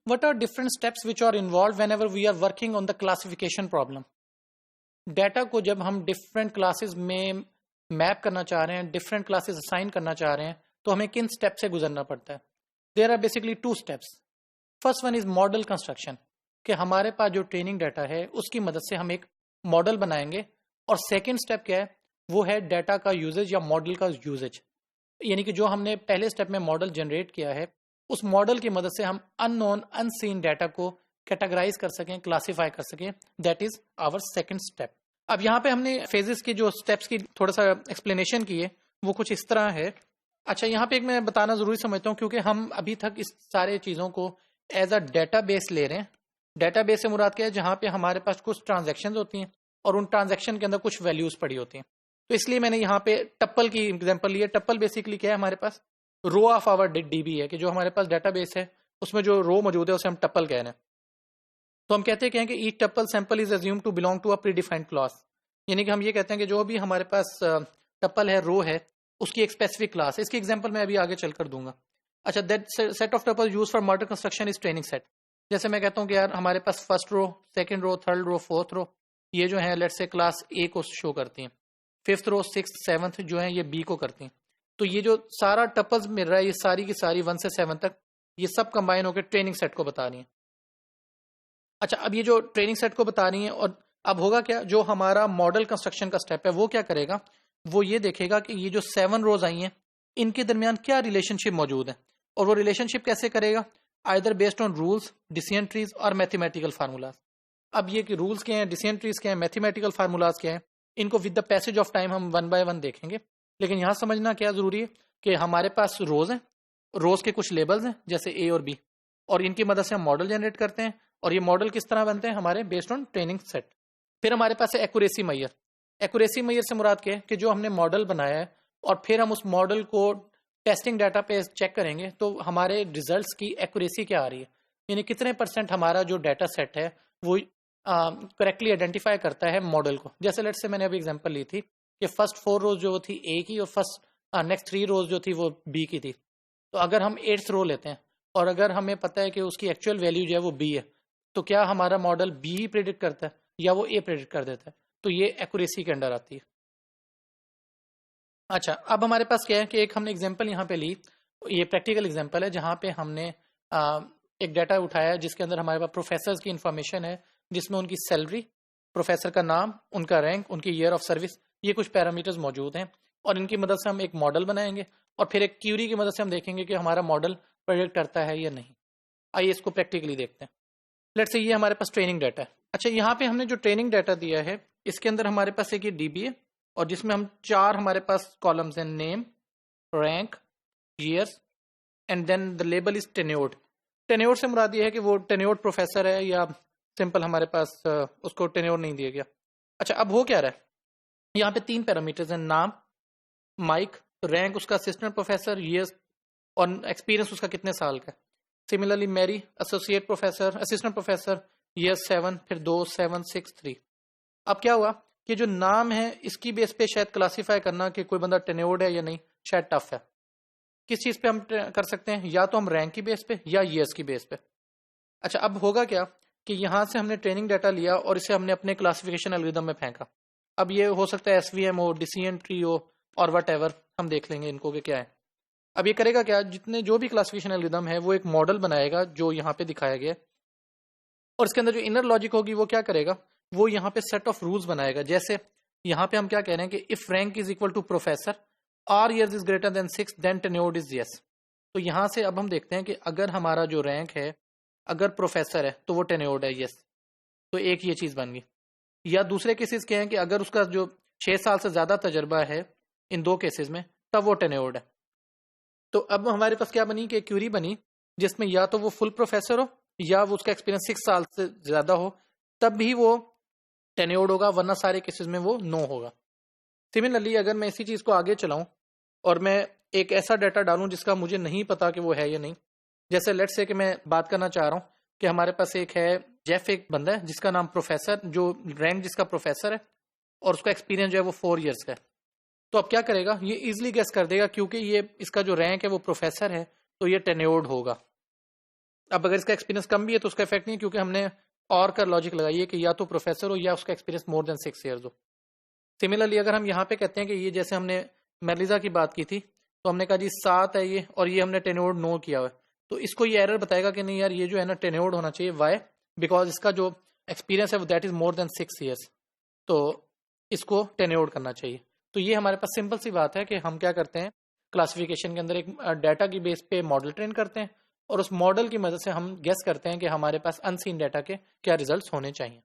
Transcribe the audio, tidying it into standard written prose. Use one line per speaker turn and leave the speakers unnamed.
what are different steps which are involved whenever we are working on the classification problem? Data को जब हम different classes में map करना चाह रहे हैं, डिफरेंट क्लासेस असाइन करना चाह रहे हैं, तो हमें किन स्टेप से गुजरना पड़ता है? There are basically 2 steps. First one is model construction, कि हमारे पास जो ट्रेनिंग डाटा है उसकी मदद से हम एक मॉडल बनाएंगे. और सेकेंड स्टेप क्या है? वो है डाटा का यूजेज या मॉडल का यूजेज. यानी कि जो हमने पहले स्टेप में मॉडल जनरेट किया है, उस मॉडल की मदद से हम अननोन अनसीन डाटा को कैटेगराइज कर सकें, क्लासीफाई कर सकें. That is our second step. अब यहाँ पे हमने फेजेस के जो स्टेप्स की थोड़ा सा एक्सप्लेनेशन की है, वो कुछ इस तरह है. अच्छा, यहाँ पे एक मैं बताना जरूरी समझता हूँ, क्योंकि हम अभी तक इस सारे चीजों को एज अ डेटाबेस ले रहे हैं. डेटाबेस से मुराद क्या है? जहाँ पे हमारे पास कुछ ट्रांजेक्शन होती हैं और उन ट्रांजेक्शन के अंदर कुछ वैल्यूज पड़ी होती हैं. तो इसलिए मैंने यहाँ पे टप्पल की एग्जांपल ली है. टप्पल बेसिकली क्या है? हमारे पास रो ऑफ आवर डीबी है, कि जो हमारे पास डेटाबेस है उसमें जो रो मौजूद है उसे हम टप्पल कह रहे हैं. तो हम कहते हैं कि each tuple sample is assume to belong to a predefined class. यानी कि हम ये कहते हैं कि जो भी हमारे पास टप्पल है, रो है, उसकी एक स्पेसिफिक क्लास है. इसकी एग्जांपल मैं अभी आगे चलकर दूंगा. अच्छा, that set of tuple used for model construction is training set. जैसे मैं कहता हूँ कि यार हमारे पास first row, second row, third row, fourth row, ये जो है लेट्स से क्लास ए को शो करती हैं. फिफ्थ रो, सिक्स्थ, सेवंथ जो है ये बी को करती हैं. तो ये जो सारा टपल्स मिल रहा है, ये सारी की सारी 1 से 7 तक, ये सब कंबाइन होकर ट्रेनिंग सेट को बता रही हैं. अच्छा, अब ये जो ट्रेनिंग सेट को बता रही हैं, और अब होगा क्या? जो हमारा मॉडल कंस्ट्रक्शन का स्टेप है वो क्या करेगा? वो ये देखेगा कि ये जो 7 रोज आई हैं, इनके दरमियान क्या रिलेशनशिप मौजूद है. और वो रिलेशनशिप कैसे करेगा? Either based on rules, decision trees और मैथमेटिकल फार्मूलाज. अब ये कि रूल्स क्या हैं, डिसीजन ट्रीज क्या हैं, मैथमेटिकल फार्मूलाज क्या हैं, इनको with the passage of time हम 1 बाय 1 देखेंगे. लेकिन यहां समझना क्या जरूरी है कि हमारे पास रोज हैं, रोज के कुछ लेबल्स हैं जैसे ए और बी, और इनकी मदद से हम मॉडल जनरेट करते हैं. और ये मॉडल किस तरह बनते हैं? हमारे बेस्ड ऑन ट्रेनिंग सेट. फिर हमारे पास है एक्यूरेसी मैयर. एक्यूरेसी मैयर से मुराद क्या है? कि जो हमने मॉडल बनाया है और फिर हम उस मॉडल को टेस्टिंग डाटा पे चेक करेंगे तो हमारे रिजल्ट्स की एक्यूरेसी क्या आ रही है, यानी कितने % हमारा जो डाटा सेट है वो करेक्टली आइडेंटिफाई करता है मॉडल को. जैसे लेट्स से मैंने अभी एग्जांपल ली थी कि फर्स्ट 4 रोज जो थी ए की और फर्स्ट नेक्स्ट 3 रोज जो थी वो बी की थी. तो अगर हम 8th रो लेते हैं और अगर हमें पता है कि उसकी एक्चुअल वैल्यू जो है वो बी है, तो क्या हमारा मॉडल बी ही प्रेडिक्ट करता है या वो ए प्रेडिक्ट कर देता है? तो ये एक्यूरेसी के अंडर आती है. अच्छा, अब हमारे पास क्या है कि एक हमने एग्जांपल यहाँ पे ली, ये प्रैक्टिकल एग्जांपल है जहाँ पे हमने एक डाटा उठाया जिसके अंदर हमारे पास प्रोफेसर की इंफॉर्मेशन है, जिसमें उनकी सैलरी, प्रोफेसर का नाम, उनका रैंक, उनकी ईयर ऑफ सर्विस, ये कुछ पैरामीटर्स मौजूद हैं. और इनकी मदद से हम एक मॉडल बनाएंगे और फिर एक क्यूरी की मदद से हम देखेंगे कि हमारा मॉडल प्रेडिक्ट करता है या नहीं. आइए इसको प्रैक्टिकली देखते हैं. लेट्स से ये हमारे पास ट्रेनिंग डाटा है. अच्छा, यहाँ पे हमने जो ट्रेनिंग डाटा दिया है इसके अंदर हमारे पास एक ये डीबी है और जिसमें हम 4 हमारे पास कॉलम्स हैं, name, rank, years and then the label is tenured. Tenured से मुराद ये है कि वो टेन्योर्ड प्रोफेसर है या सिंपल हमारे पास उसको टेन्योर्ड नहीं दिया गया. अच्छा, अब हो क्या रहा है? यहाँ पे 3 पैरामीटर्स हैं, नाम, माइक, रैंक उसका असिस्टेंट प्रोफेसर, ईयर्स और एक्सपीरियंस उसका कितने साल का है. Similarly Mary, associate professor, assistant professor, year 7, फिर 2, 7, 6, 3. अब क्या हुआ कि जो नाम है इसकी बेस पे शायद क्लासीफाई करना कि कोई बंदा टेन्योर्ड है या नहीं शायद टफ है. किस चीज पे हम कर सकते हैं? या तो हम रैंक की बेस पे या ईयर्स की बेस पे. अच्छा, अब होगा क्या कि यहां से हमने ट्रेनिंग डाटा लिया और इसे हमने अपने क्लासिफिकेशन एल्गोरिथम में फेंका. अब ये हो सकता है एसवीएम हो, डिसीजन ट्री हो और वट एवर, हम देख लेंगे इनको कि क्या है. अब ये करेगा क्या? जितने जो भी क्लासिफिकेशन एल्गोरिथम है वो एक मॉडल बनाएगा जो यहाँ पे दिखाया गया, और इसके अंदर जो इनर लॉजिक होगी वो क्या करेगा? वो यहाँ पे सेट ऑफ रूल्स बनाएगा. जैसे यहाँ पे हम क्या कह रहे हैं कि if rank is equal to professor और years is greater than 6 then tenured is yes. तो यहाँ से अब हम देखते हैं कि अगर हमारा जो रैंक है अगर प्रोफेसर है तो वो टेन्योर्ड है, यस. तो एक ये चीज बन गई. या दूसरे केसेस क्या है कि अगर उसका जो 6 साल से ज्यादा तजर्बा है इन 2 केसेस में, तब वो टेन्योर्ड है. तो अब हमारे पास क्या बनी कि क्यूरी बनी जिसमें या तो वो फुल प्रोफेसर हो या वो उसका एक्सपीरियंस 6 साल से ज्यादा हो, तब भी वो टेन्योर्ड होगा, वरना सारे केसेस में वो नो होगा. सिमिलरली अगर मैं इसी चीज को आगे चलाऊं और मैं एक ऐसा डाटा डालूं जिसका मुझे नहीं पता कि वो है या नहीं, जैसे लेट्स से कि मैं बात करना चाह रहा हूं कि हमारे पास एक है जेफ, एक बंदा है जिसका नाम प्रोफेसर, जो रैंक जिसका प्रोफेसर है और उसका एक्सपीरियंस जो है वो 4 ईयर्स का है. तो अब क्या करेगा? ये इजिली गेस कर देगा क्योंकि ये इसका जो रैंक है वो प्रोफेसर है तो ये टेन्योर्ड होगा. अब अगर इसका एक्सपीरियंस कम भी है तो उसका इफेक्ट नहीं, क्योंकि हमने और का लॉजिक लगाई है कि या तो प्रोफेसर हो या उसका एक्सपीरियंस मोर देन 6 ईयर्स हो। सिमिलरली अगर हम यहाँ पे कहते हैं कि ये जैसे हमने मेलिजा की बात की थी, तो हमने कहा जी 7 है ये, और ये हमने टेन्योर्ड नो किया हुआ है, तो इसको ये एरर बताएगा कि नहीं यार ये जो है ना टेन्योर्ड होना चाहिए। वाई? बिकॉज इसका जो एक्सपीरियंस है वो that is more than 6 years, तो इसको टेन्योर्ड करना चाहिए। तो ये हमारे पास सिंपल सी बात है कि हम क्या करते हैं, क्लासिफिकेशन के अंदर एक डाटा की बेस पे मॉडल ट्रेन करते हैं, और उस मॉडल की मदद से हम गेस करते हैं कि हमारे पास अनसीन डाटा के क्या रिजल्ट्स होने चाहिए।